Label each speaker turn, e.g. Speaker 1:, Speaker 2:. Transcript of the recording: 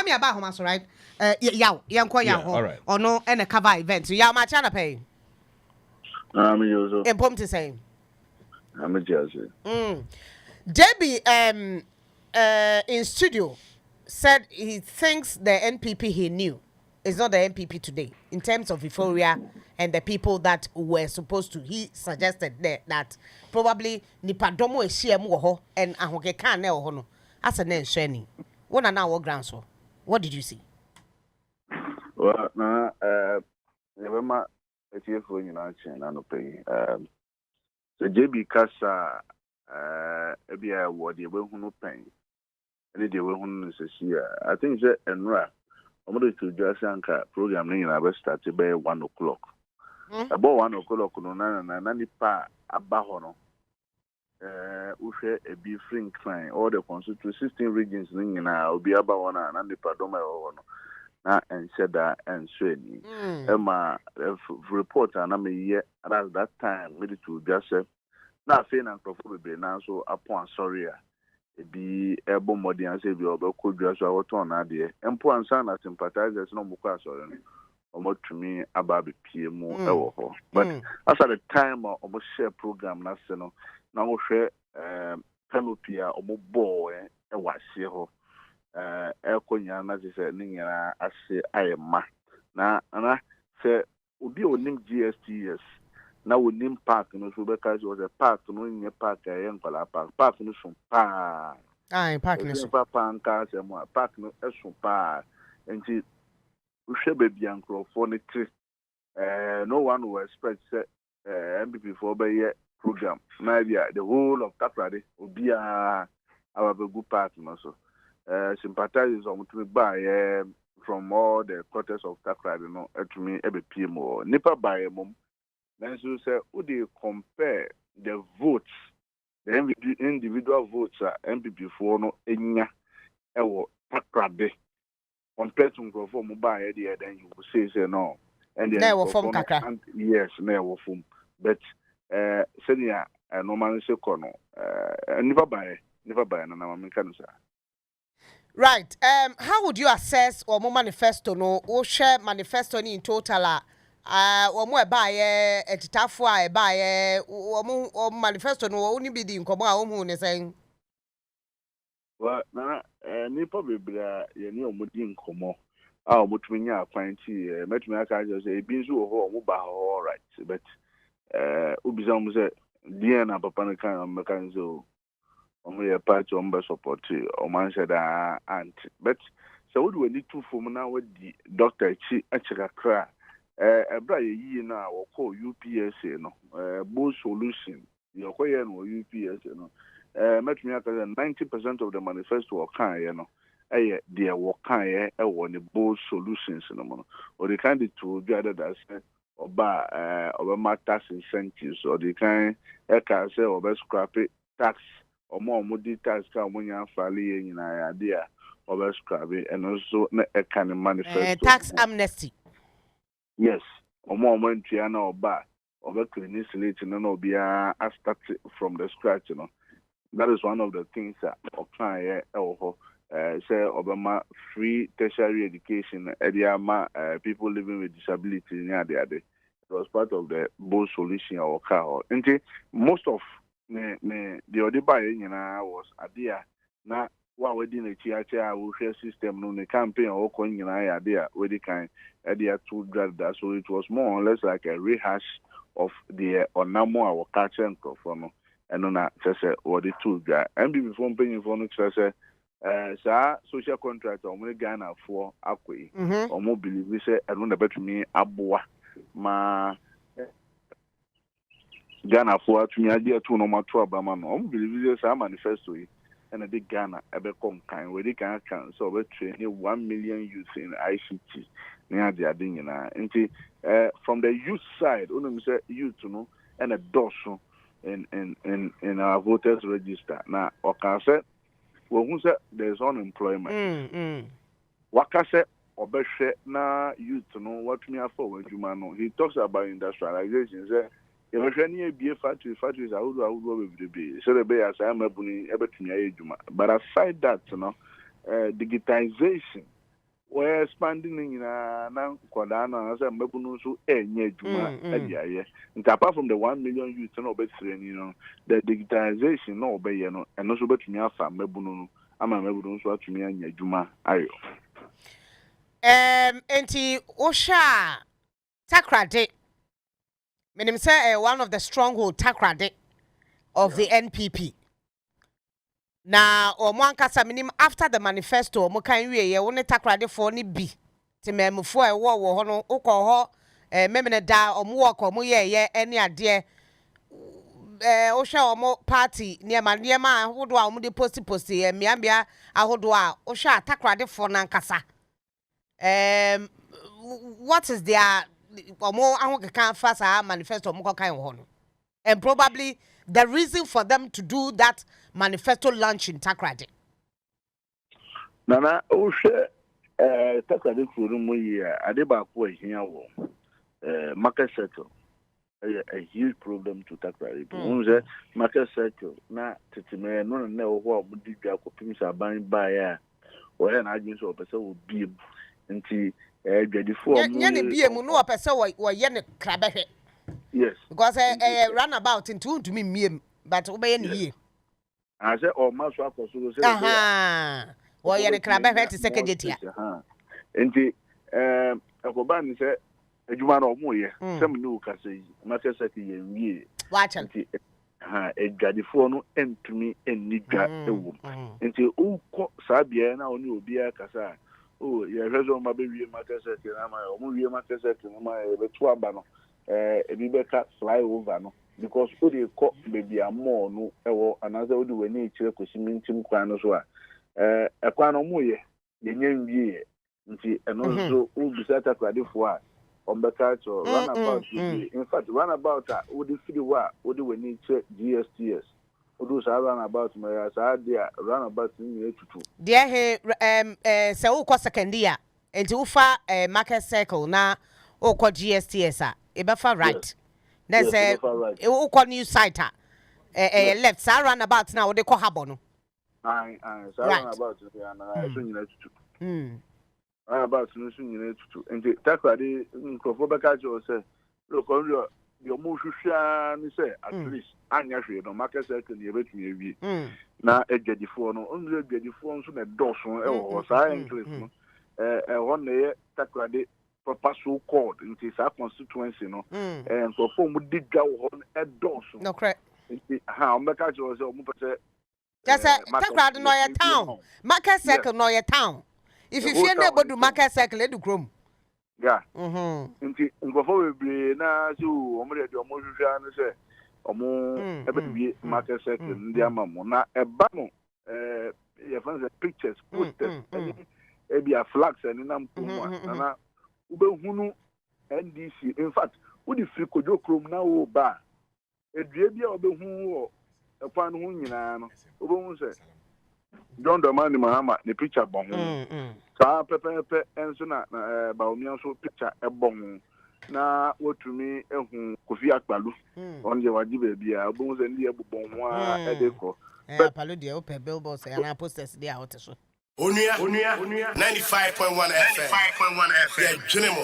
Speaker 1: me about home, right? Yaw, young Koya, or no, and a cover event. So, Yaw, my channel pay.
Speaker 2: I'm usual.
Speaker 1: And Pom to say.
Speaker 2: I'm a jersey.
Speaker 1: JB, in studio, said he thinks the NPP he knew is not the NPP today in terms of euphoria and the people that were supposed to. He suggested that probably Nipadomo is share more and Ahoke can no as a name shining. One and our ground so. What did you see?
Speaker 2: Well, never a few for you know, and pay. So JB Kasa, be a word you will no pain. And they will who I think that Onua. I'm going to just anchor program in our start by 1 o'clock. About 1 o'clock, no, nani pa abahono. We share a be free client. All the constituency 16 regions in will be about one and the Padoma or na and said that and Sweeney. Emma report and I'm a year at that time, ready to just say, now, saying and probably now so upon sorry. Be able more than say you could just our turn idea. And poor and son as sympathizers no more or more to me about the PMO. But as at the time of share program, national now share penalty or more boy and was here. Elconia, as I said, I say I am ma. Now, and I say, would be on GSTS. Now we name park no so because it was a park no in a park a park no so pa
Speaker 1: park no so
Speaker 2: papa and cars and park no so pa and we share baby and for no one will expect MPP for by program maybe the whole of Takoradi will be our good park no so sympathizers on to buy from all the quarters of Takoradi no to me every PMO nipa buy mom. Then so say, would you compare the votes, the individual votes MPP for no enya ewo Takoradi compared to for mobile idea, then you will say no. And then
Speaker 1: from Kakra.
Speaker 2: Yes, never from. But senior normally say kono never buy na mamika sir.
Speaker 1: Right. How would you assess or more manifesto no or share manifesto in total? Or more by a tough way by or manifesto no only be the incommon saying.
Speaker 2: Well, nipa bebra ye ni omudi nkomo a omutumi nya akwanti metumi aka just say bi nso ho omo ba all right but ubiza omo say dia na papa no kan mekan so omo ye party omo support omo answer da aunt but so we do need two form na we di doctor chi achika kra ebra ye yi na wo call UPS no both solution you call ye no UPS no met me 90% of the manifesto or can you know they work can on the both solutions no or the kind to gather that say or tax incentives or the kind can say or scrap it tax or more tax can when you file in idea or scrap it and also a kind of manifesto
Speaker 1: tax amnesty.
Speaker 2: Yes, or more when Triana or bar or clean slate no be start from the scratch, you know. That is one of the things that apply say Obama free tertiary education people living with disability near the other. It was part of the both solution or car. And most of the other buy was idea now. What we did in the share system no the campaign or coin idea where they can idea to grab that. So it was more or less like a rehash of the onamo our culture and conform and on that say what the two guy and before paying for no say social contract or money Ghana for akwe or more believe we say and on the better me aboa ma Ghana for to me idea to no matter Obama no believe we say manifesto and a big Ghana ever come kind where they can so we train 1 million youth in ICT near the adina and from the youth side only say youth no and a dorsal in our voters register now okay say who say there's unemployment what can say obeshe na youth no what me for no he talks about industrialization say factories be so the be as I'm ebuni ebetumi ayeduma but aside that digitization we're expanding na Kodana as a Mabunu Juma Ediaye. And apart from the 1 million youth and obey the digitization no obey and also bet me afa Mabunu. I'm a Mabunu so to me and Juma Ayo.
Speaker 1: Enti Osha Takoradi. Menim say one of the stronghold Takoradi of the NPP. Na omwankasa minim after the manifesto mo kan wie ye wo ne Takoradi for ni bi ti memfo e wo ho no ukọ ho memene da omo woko mo ye ene ade o hwe omo party niema ahodo a omo de posti miambia ahodo a o hwe Takoradi for nankasa what is their omo ahokeka fasa manifesto mo kan ho no and probably the reason for them to do that manifesto launch in Takoradi.
Speaker 2: Nana, Takoradi for Adeba here, market circle. A huge problem to Takoradi. Market circle, na Titime, no, what would you go buying by or an agent or person would be until the four.
Speaker 1: Yenny be a mono person or Yenny Krabehe.
Speaker 2: Yes.
Speaker 1: Because a runabout in two to me, but obey any year.
Speaker 2: I said, oh, my swap or so.
Speaker 1: Well, you're a crab at the second year.
Speaker 2: And the Akoban said, a Juman or more, some new Cassie, Master Second year.
Speaker 1: Watch
Speaker 2: a Gadifono and to me and Nidra a woman. Until all Sabia now knew be a Casa. Oh, you have on my baby, Master Second, I'm a movie, Master Second, my Twabano. Rebecca fly over no because who they call baby a more no another do we need to mintim kwan so a kwan no moye ye nyam wie nti eno so who be set Takoradi for on the culture runabout in fact runabout who the free wa who do we need to GSTS who do say runabout my as there runabout in tutu
Speaker 1: there he se wo second year enti wo fa market circle na wo GSTS Ebefa right. There's a new site. Left. So runabout now. They call Habono.
Speaker 2: So runabout. Runabout. And the Takoradi Nkofobeka say, look, on your motion say at least Anya no market circle you bet me. Now a get the phone, only get the phone so that Dawson or science. One day Takoradi. Proper so called into our constituency, no, and for form would dig out on a dose. No, correct. How Macaj was
Speaker 1: just a Takoradi no your town, market circle no your town. If you feel never do market circle, let you groom.
Speaker 2: Yeah, before we be now, so already almost say, or market circle in the Amamona, a banner, your friends pictures, posters, maybe a flags and in Ampuma. Ubehunu NDC in fact who the free kojo krom na wo ba edue bia obehunu wo ekwan ho nyina no obehunu se John Dramani Mahama the picture bon sa pepepe enso na ba omi enso picture ebon na wotumi ehun Kofi Akpalu on je waji ba bia obehunu se ndi ebobon ho a edeko
Speaker 1: Palo de o pe billboards and na posters dey out so
Speaker 3: Onua 95.1 FM. Yeah, Junimo.